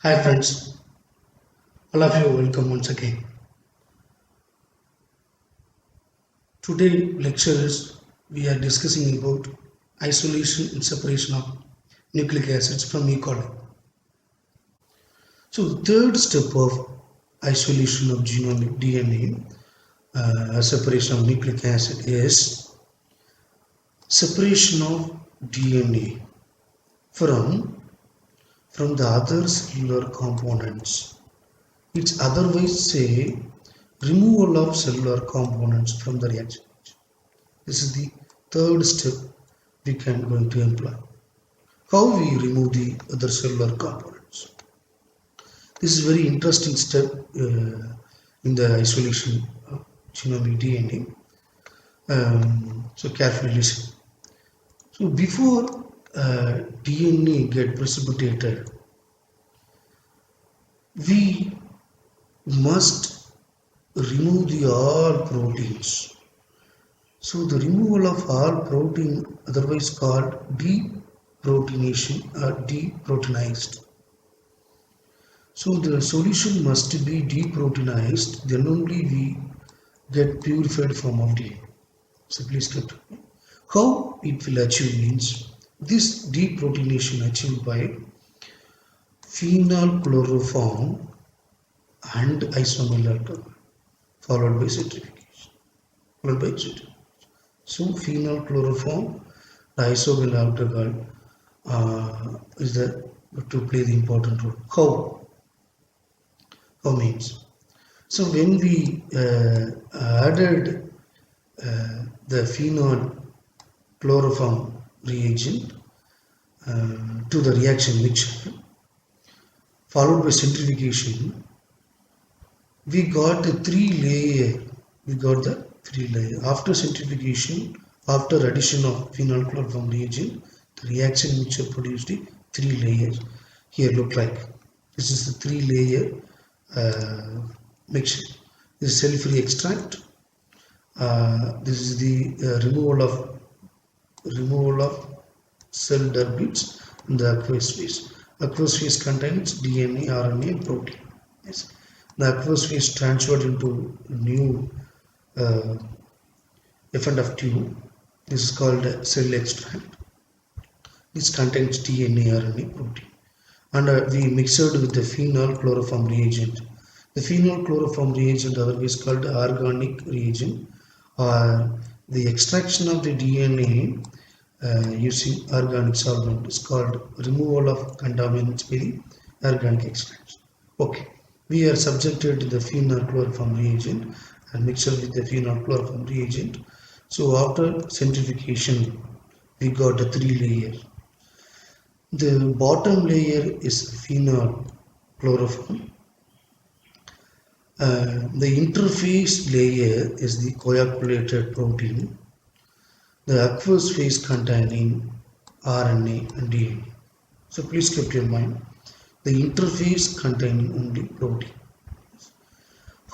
Hi friends, all of you welcome once again. Today lecture is we are discussing about isolation and separation of nucleic acids from E. coli. So the third step of isolation of genomic DNA, separation of nucleic acid is separation of DNA from the other cellular components. It's otherwise say removal of cellular components from the reaction. This is the third step we can going to employ. How we remove the other cellular components. This is very interesting step in the isolation of genomic DNA. So carefully listen. So before DNA get precipitated, we must remove the all proteins. So the removal of all protein, otherwise called deproteination or deproteinized. So the solution must be deproteinized, then only we get purified form of DNA. So please get to me. How it will achieve means this deproteination achieved by phenylchloroform and isomeryl alcohol followed by centrifugation. So phenylchloroform, isomeryl alcohol is the to play the important role. How means? So when we added the phenol chloroform reagent to the reaction mixture followed by centrifugation, we got the three layer. After centrifugation, after addition of phenol chloroform reagent, the reaction mixture produced the three layers. Here look like this is the three layer mixture. This is cell-free extract. This is the removal of cell dead bits in the aqueous phase. Aqueous phase contains DNA, RNA, protein. Yes. The aqueous phase transferred into new F&F tube. This is called cell extract. This contains DNA, RNA, protein. And we mixed with the phenol chloroform reagent. The phenol chloroform reagent, otherwise called organic reagent, or the extraction of the DNA using organic solvent is called removal of contaminants by the organic extraction. Okay, we are subjected to the phenol chloroform reagent and mixed with the phenol chloroform reagent. So after centrifugation, we got a three layer. The bottom layer is phenol chloroform. The interface layer is the coagulated protein. The aqueous phase containing RNA and DNA. So please keep your mind. The interface containing only protein.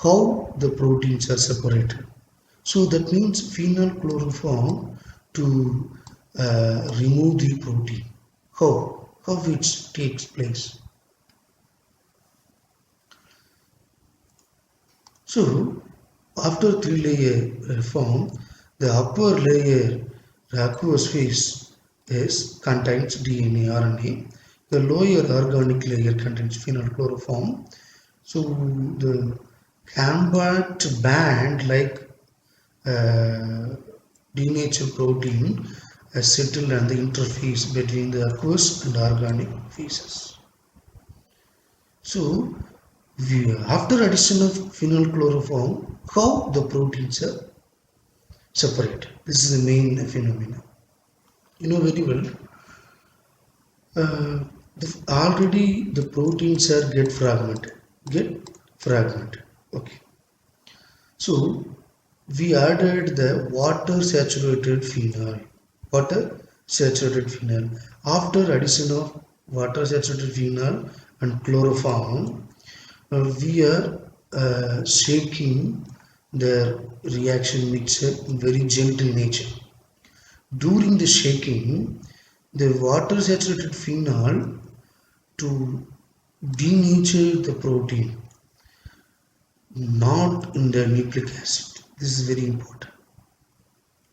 How the proteins are separated. So that means phenol chloroform to remove the protein. How it takes place. So after three layer form, the upper layer, the aqueous phase, contains DNA, RNA. The lower organic layer contains phenylchloroform. So the compact band like denatured protein has settled on the interface between the aqueous and organic phases. So after addition of phenylchloroform, how the proteins are separated. This is the main phenomenon. You know very well. Already the proteins are get fragmented. Okay. So we added the water saturated phenol. After addition of water saturated phenol and chloroform, we are shaking the reaction mixture in very gentle nature. During the shaking, the water saturated phenol to denature the protein, not in the nucleic acid. This is very important.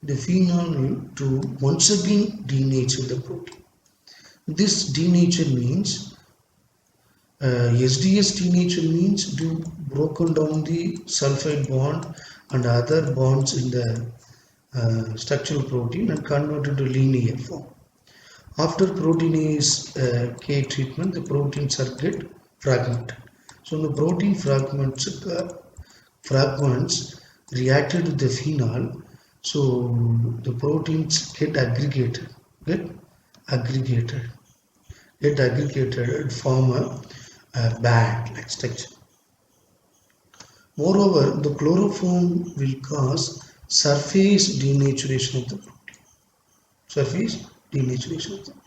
The phenol to once again denature the protein. This denature means SDS denature means to broken down the sulfide bond and other bonds in the structural protein and converted to linear form. After proteinase K treatment, the proteins are get fragmented. So the protein fragments reacted with the phenol, so the proteins get aggregated, and form a band like structure. Moreover, the chloroform will cause surface denaturation of the protein. Surface denaturation of the protein.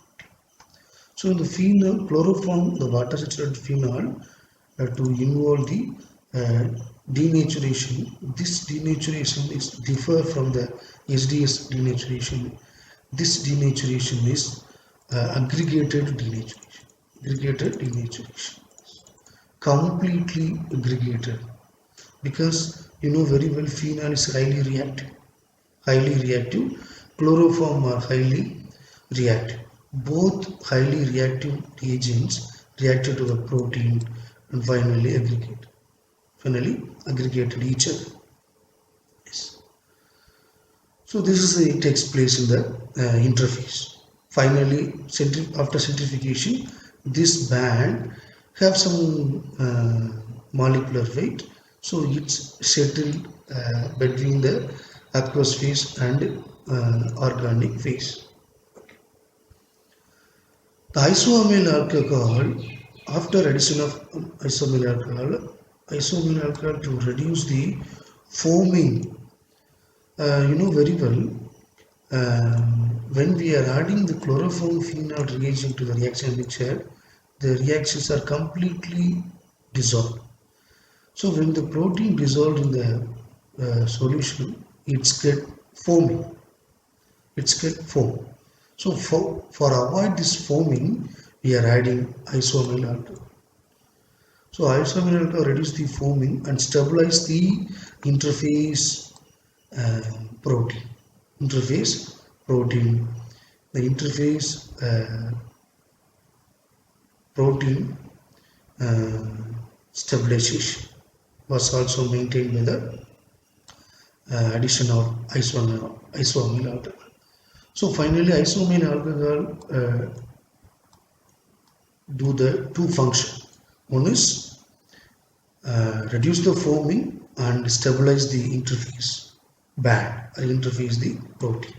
So in the phenol, chloroform, the water saturated phenol to involve the denaturation. This denaturation is differ from the SDS denaturation. This denaturation is aggregated denaturation. Completely aggregated, because you know very well phenol is highly reactive. Chloroform are highly reactive. Both highly reactive agents reacted to the protein and finally aggregated each other. Yes. So this is it takes place in the interface. Finally, after centrifugation, this band have some molecular weight, so it's settled between the aqueous phase and organic phase. The isoamyl alcohol, after addition of isoamyl alcohol to reduce the foaming, you know very well, when we are adding the chloroform phenol reagent to the reaction mixture, the reactions are completely dissolved. So when the protein dissolved in the solution, it's get foaming. So for avoid this foaming, we are adding isoamyl alcohol. So isoamyl alcohol reduce the foaming and stabilize the interface protein. The interface protein stabilization was also maintained by the addition of isoamyl alcohol. So finally, isoamyl alcohol do the two functions. One is reduce the foaming and stabilize the interface band or interface the protein.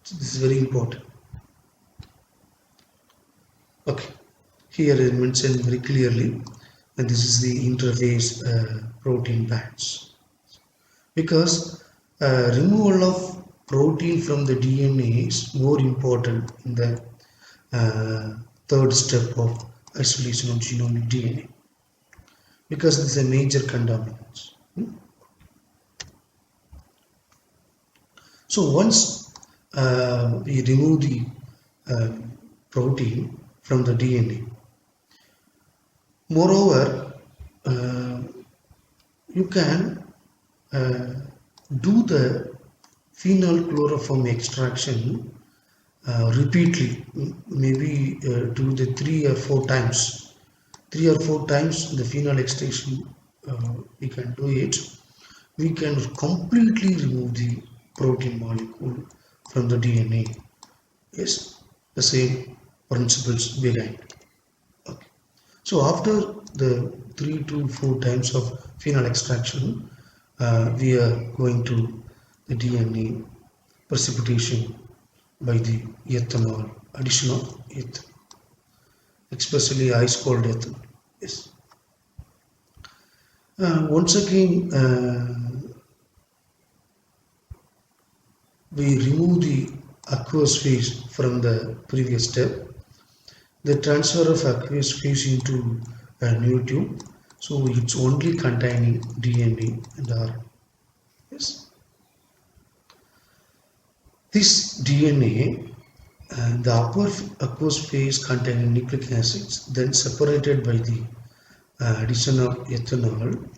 So this is very important. Okay, here is mentioned very clearly, and this is the interface protein bands. Because removal of protein from the DNA is more important in the third step of isolation of genomic DNA, because this is a major contaminant. So once we remove the protein from the DNA, moreover, you can do the phenylchloroform extraction repeatedly, maybe do the 3 or 4 times. 3 or 4 times the phenol extraction we can do it. We can completely remove the protein molecule from the DNA. Yes, the same principles behind. Okay. So after the 3 to 4 times of phenol extraction, we are going to the DNA precipitation by the ethanol, addition of ethanol, especially ice cold ethanol. Yes. Once again, we remove the aqueous phase from the previous step. The transfer of aqueous phase into a new tube, so it's only containing DNA and RNA. Yes. This DNA And the upper aqueous phase containing nucleic acids, then separated by the addition of ethanol,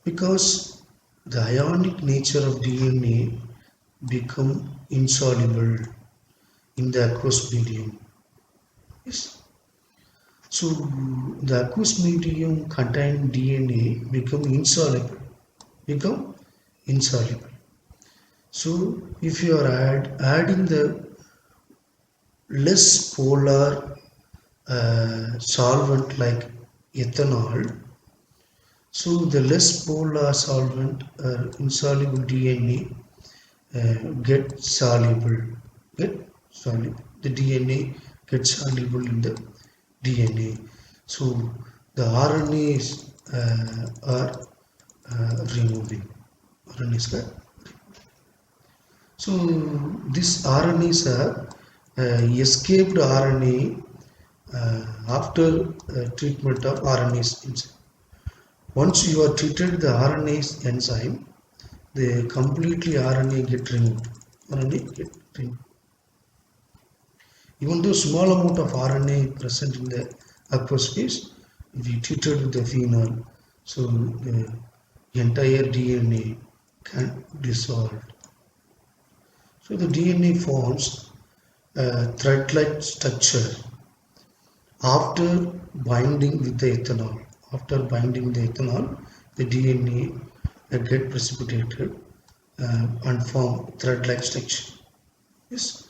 because the ionic nature of DNA become insoluble in the aqueous medium. Yes. So the aqueous medium containing DNA become insoluble. So if you are adding the less polar solvent like ethanol, so the less polar solvent insoluble DNA get soluble, the DNA gets soluble in the DNA. So the RNAs are removing. RNAs are. So this RNAs are escaped RNA after treatment of RNase enzyme. Once you are treated the RNase enzyme, the completely RNA get removed. Even though small amount of RNA present in the aqueous phase, we treated with the phenol, so the entire DNA can dissolve. So the DNA forms a thread-like structure after binding with the ethanol. After binding the ethanol, the DNA get precipitated and form thread-like structure. Yes.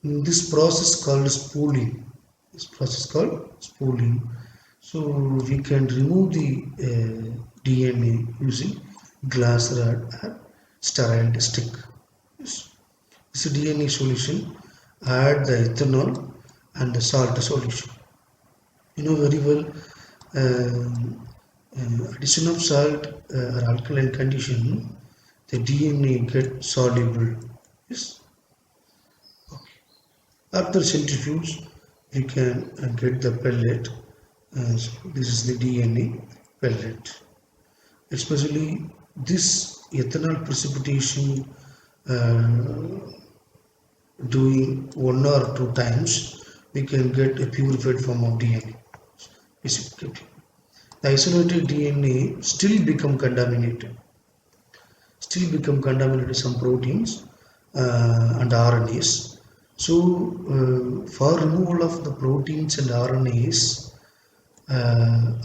This process called spooling. So we can remove the DNA using glass rod or sterile stick. Yes. This DNA solution add the ethanol and the salt solution. You know very well, addition of salt or alkaline condition, the DNA get soluble. Yes. Okay. After centrifuge, we can get the pellet. So this is the DNA pellet. Especially this ethanol precipitation doing 1 or 2 times, we can get a purified form of DNA. The isolated DNA still become contaminated. Some proteins and RNAs. So for removal of the proteins and RNAs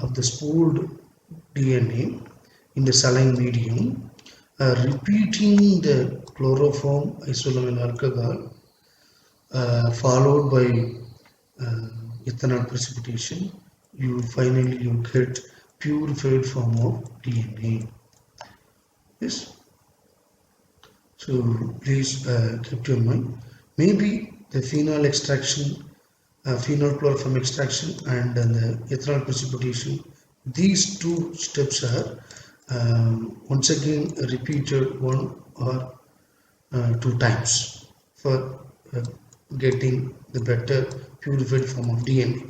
of the spooled DNA in the saline medium, repeating the chloroform isolamine alcohol followed by ethanol precipitation, you get purified form of DNA. Yes. So please keep your mind. Maybe the phenol extraction, phenol chloroform extraction, and the ethanol precipitation. These 2 steps are once again repeated 1 or 2 times for getting the better purified form of DNA.